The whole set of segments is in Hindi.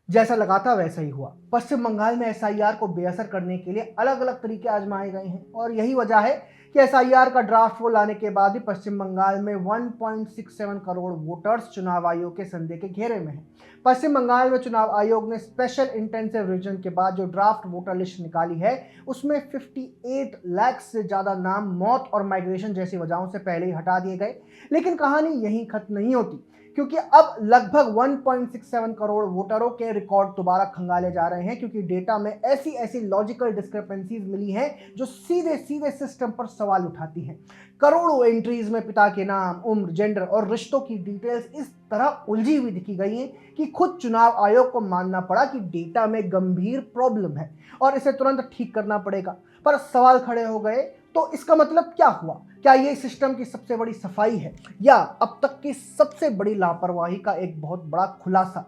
जैसा लगा था वैसा ही हुआ। पश्चिम बंगाल में एसआईआर को बेअसर करने के लिए अलग अलग तरीके आजमाए गए हैं और यही वजह है कि एसआईआर का ड्राफ्ट वो लाने के बाद भी पश्चिम बंगाल में 1.67 करोड़ वोटर्स चुनाव आयोग के संदेह के घेरे में हैं। पश्चिम बंगाल में चुनाव आयोग ने स्पेशल इंटेंसिव रिवीजन के बाद जो ड्राफ्ट वोटर लिस्ट निकाली है उसमें 58 लाख से ज्यादा नाम मौत और माइग्रेशन जैसी वजहों से पहले ही हटा दिए गए। लेकिन कहानी यहीं खत्म नहीं होती, क्योंकि अब लगभग 1.67 करोड़ वोटरों के रिकॉर्ड दोबारा खंगाले जा रहे हैं, क्योंकि डेटा में ऐसी ऐसी लॉजिकल डिस्क्रिपेंसीज मिली हैं जो सीधे सीधे सिस्टम पर सवाल उठाती हैं। करोड़ों एंट्रीज में पिता के नाम, उम्र, जेंडर और रिश्तों की डिटेल्स इस तरह उलझी हुई दिखी गई हैं कि खुद चुनाव आयोग को मानना पड़ा कि डेटा में गंभीर प्रॉब्लम है और इसे तुरंत ठीक करना पड़ेगा। पर सवाल खड़े हो गए, तो इसका मतलब क्या हुआ? क्या ये सिस्टम की सबसे बड़ी सफाई है या अब तक की सबसे बड़ी लापरवाही का एक बहुत बड़ा खुलासा?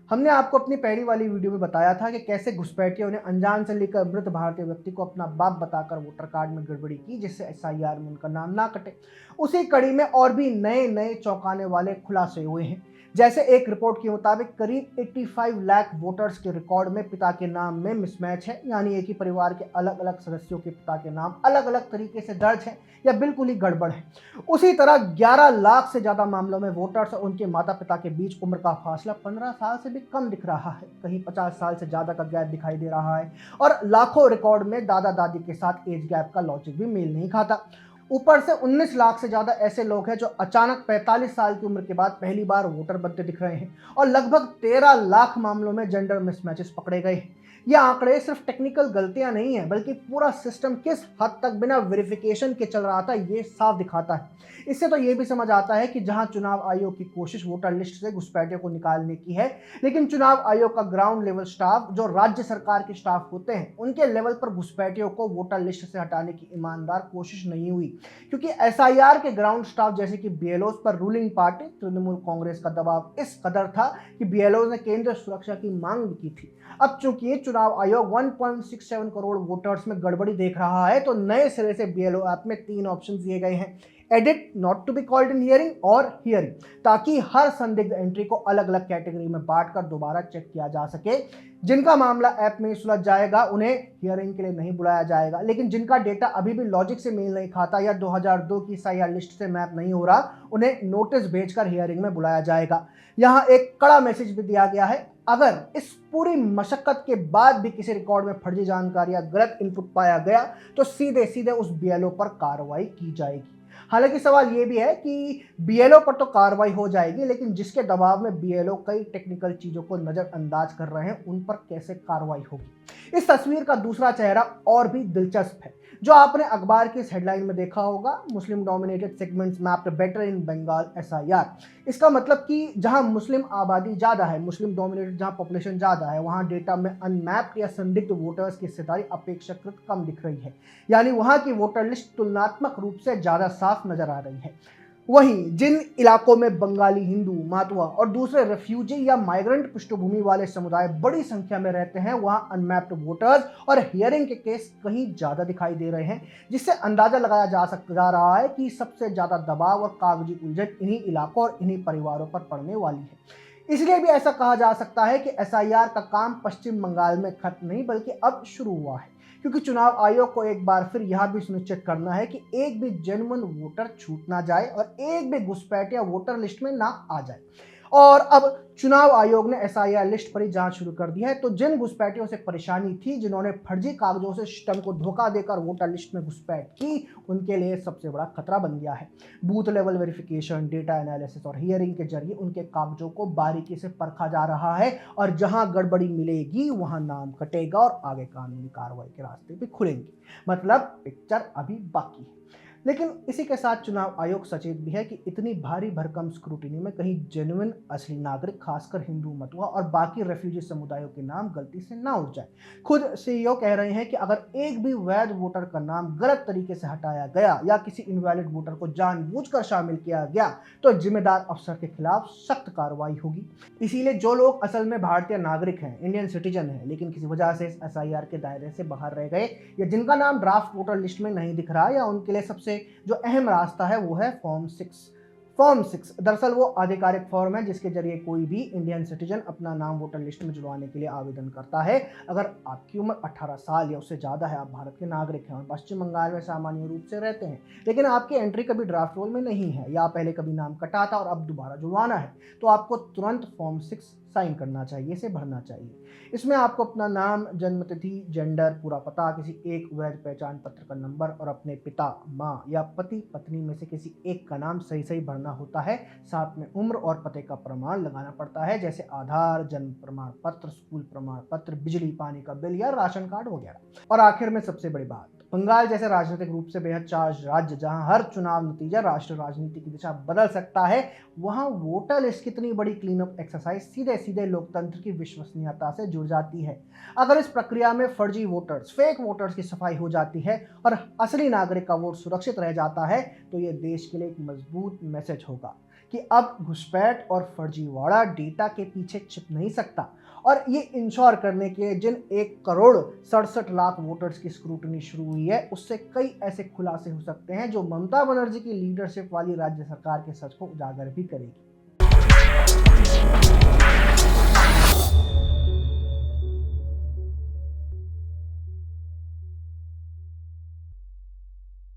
हमने आपको अपनी पहली वाली वीडियो में बताया था कि कैसे घुसपैठियों ने अनजान से लेकर मृत भारतीय व्यक्ति को अपना बाप बताकर वोटर कार्ड में गड़बड़ी की, जिससे एसआईआर में उनका नाम ना कटे। उसी कड़ी में और भी नए नए चौंकाने वाले खुलासे हुए हैं। जैसे एक रिपोर्ट के मुताबिक करीब 85 लाख वोटर्स के रिकॉर्ड में पिता के नाम में मिसमैच है, यानी एक ही परिवार के अलग अलग सदस्यों के पिता के नाम अलग अलग तरीके से दर्ज है या बिल्कुल ही गड़बड़ है। उसी तरह 11 लाख से ज्यादा मामलों में वोटर्स और उनके माता पिता के बीच उम्र का फासला 15 साल से भी कम दिख रहा है, कहीं 50 साल से ज्यादा का गैप दिखाई दे रहा है और लाखों रिकॉर्ड में दादा दादी के साथ एज गैप का लॉजिक भी मेल नहीं खाता। ऊपर से 19 लाख से ज्यादा ऐसे लोग हैं जो अचानक 45 साल की उम्र के बाद पहली बार वोटर बनते दिख रहे हैं और लगभग 13 लाख मामलों में जेंडर मिसमैचेस पकड़े गए हैं। ये आंकड़े सिर्फ टेक्निकल गलतियां नहीं है, बल्कि पूरा सिस्टम किस हद तक बिना वेरिफिकेशन के चल रहा था ये साफ दिखाता है। इससे तो ये भी समझ आता है कि जहां चुनाव आयोग की कोशिश वोटर लिस्ट से घुसपैठियों को निकालने की है, लेकिन चुनाव आयोग का ग्राउंड लेवल स्टाफ, जो राज्य सरकार के स्टाफ होते हैं, उनके लेवल पर घुसपैठियों को वोटर लिस्ट से हटाने की ईमानदार कोशिश नहीं हुई। क्योंकि एसआईआर के ग्राउंड स्टाफ जैसे कि बीएलओ पर रूलिंग पार्टी तृणमूल कांग्रेस का दबाव इस कदर था कि बीएलओ ने केंद्रीय सुरक्षा की मांग भी की थी। अब चूंकि चुनाव आयोग 1.67 करोड़ वोटर्स में गड़बड़ी देख रहा है, तो नए सिरे से बीएलओ ऐप में 3 ऑप्शन दिए गए हैं: edit, not to be called in hearing और हियरिंग, ताकि हर संदिग्ध एंट्री को अलग अलग कैटेगरी में बांटकर दोबारा चेक किया जा सके। जिनका मामला ऐप में सुलझ जाएगा उन्हें हियरिंग के लिए नहीं बुलाया जाएगा, लेकिन जिनका डेटा अभी भी लॉजिक से मेल नहीं खाता या 2002 की एसआईआर लिस्ट से मैप नहीं हो रहा, उन्हें नोटिस भेजकर हियरिंग में बुलाया जाएगा। यहाँ एक कड़ा मैसेज भी दिया गया है: अगर इस पूरी मशक्कत के बाद भी किसी रिकॉर्ड में फर्जी जानकारी या गलत इनपुट पाया गया तो सीधे सीधे उस बीएलओ पर कार्रवाई की जाएगी। हालांकि सवाल यह भी है कि बीएलओ पर तो कार्रवाई हो जाएगी, लेकिन जिसके दबाव में बीएलओ कई टेक्निकल चीजों को नजरअंदाज कर रहे हैं, उन पर कैसे कार्रवाई होगी? इस तस्वीर का दूसरा चेहरा और भी दिलचस्प है, जो आपने अखबार की इस हेडलाइन में देखा होगा: Muslim dominated segments mapped better in Bengal SIR. इसका मतलब कि जहां मुस्लिम आबादी ज्यादा है, मुस्लिम डोमिनेटेड जहां पॉपुलेशन ज्यादा है, वहां डेटा में अनमैप्ड या संदिग्ध वोटर्स की हिस्सेदारी अपेक्षाकृत कम दिख रही है, यानी वहां की वोटर लिस्ट तुलनात्मक रूप से ज्यादा साफ नजर आ रही है। वहीं जिन इलाकों में बंगाली, हिंदू, मातवा और दूसरे रेफ्यूजी या माइग्रेंट पृष्ठभूमि वाले समुदाय बड़ी संख्या में रहते हैं, वहां अनमैप्ड वोटर्स और हियरिंग के केस कहीं ज्यादा दिखाई दे रहे हैं, जिससे अंदाजा लगाया जा रहा है कि सबसे ज्यादा दबाव और कागजी उलझन इन्हीं इलाकों और इन्हीं परिवारों पर पड़ने वाली है। इसलिए भी ऐसा कहा जा सकता है कि एसआईआर का काम पश्चिम बंगाल में खत्म नहीं, बल्कि अब शुरू हुआ है, क्योंकि चुनाव आयोग को एक बार फिर यह भी सुनिश्चित करना है कि एक भी जेन्युइन वोटर छूट ना जाए और एक भी घुसपैठिया वोटर लिस्ट में ना आ जाए। और अब चुनाव आयोग ने एसआईआर लिस्ट पर ही जांच शुरू कर दी है, तो जिन घुसपैठियों से परेशानी थी, जिन्होंने फर्जी कागजों से सिस्टम को धोखा देकर वोटर लिस्ट में घुसपैठ की, उनके लिए सबसे बड़ा खतरा बन गया है। Booth level verification, data analysis और हियरिंग के जरिए उनके कागजों को बारीकी से परखा जा रहा है और जहां गड़बड़ी मिलेगी वहां नाम कटेगा और आगे कानूनी कार्रवाई के रास्ते भी खुलेंगे। मतलब पिक्चर अभी बाकी है। लेकिन इसी के साथ चुनाव आयोग सचेत भी है कि इतनी भारी भरकम स्क्रूटिनी में कहीं जेन्युइन असली नागरिक, खासकर हिंदू, मतुआ और बाकी रेफ्यूजी समुदायों के नाम गलती से ना उठ जाए। खुद सीईओ कह रहे हैं कि अगर एक भी वैध वोटर का नाम गलत तरीके से हटाया गया या किसी इनवैलिड वोटर को जानबूझकर शामिल किया गया तो जिम्मेदार अफसर के खिलाफ सख्त कार्रवाई होगी। इसीलिए जो लोग असल में भारतीय नागरिक हैं, इंडियन सिटीजन हैं, लेकिन किसी वजह से इस एसआईआर के दायरे से बाहर रह गए या जिनका नाम ड्राफ्ट वोटर लिस्ट में नहीं दिख रहा, या उनके लिए सबसे जो अहम रास्ता है वो है फॉर्म 6। फॉर्म 6 दरअसल वो आधिकारिक फॉर्म है जिसके जरिए कोई भी इंडियन सिटीजन अपना नाम वोटर लिस्ट में जुड़वाने के लिए आवेदन करता है। अगर आपकी उम्र 18 साल या उससे ज़्यादा है, आप भारत के नागरिक हैं और पश्चिम बंगाल में सामान्य रूप से रहते हैं, लेकिन आपकी एंट्री कभी ड्राफ्ट रोल में नहीं है या पहले कभी नाम कटा था और अब दोबारा जुड़वाना है, तो आपको तुरंत फॉर्म 6 साइन करना चाहिए, इसे भरना चाहिए। इसमें आपको अपना नाम, जन्म तिथि, जेंडर, पूरा पता, किसी एक वैध पहचान पत्र का नंबर और अपने पिता, माँ या पति पत्नी में से किसी एक का नाम सही सही भरना होता है। साथ में उम्र और पते का प्रमाण लगाना पड़ता है, जैसे आधार, जन्म प्रमाण पत्र, स्कूल प्रमाण पत्र, बिजली पानी का बिल या राशन कार्ड वगैरह। और आखिर में सबसे बड़ी बात, बंगाल जैसे राजनीतिक रूप से बेहद चार्ज राज्य जहां हर चुनाव नतीजा राष्ट्र राजनीति की दिशा बदल सकता है, वहां वोटर लिस्ट कितनी बड़ी क्लीन अप एक्सरसाइज सीधे सीधे लोकतंत्र की विश्वसनीयता से जुड़ जाती है। अगर इस प्रक्रिया में फर्जी वोटर्स, फेक वोटर्स की सफाई हो जाती है और असली नागरिक का वोट सुरक्षित रह जाता है, तो ये देश के लिए एक मजबूत मैसेज होगा कि अब घुसपैठ और फर्जीवाड़ा डेटा के पीछे छिप नहीं सकता। और ये इंश्योर करने के जिन 1,67,00,000 वोटर्स की स्क्रूटनी शुरू हुई है, उससे कई ऐसे खुलासे हो सकते हैं जो ममता बनर्जी की लीडरशिप वाली राज्य सरकार के सच को उजागर भी करेगी।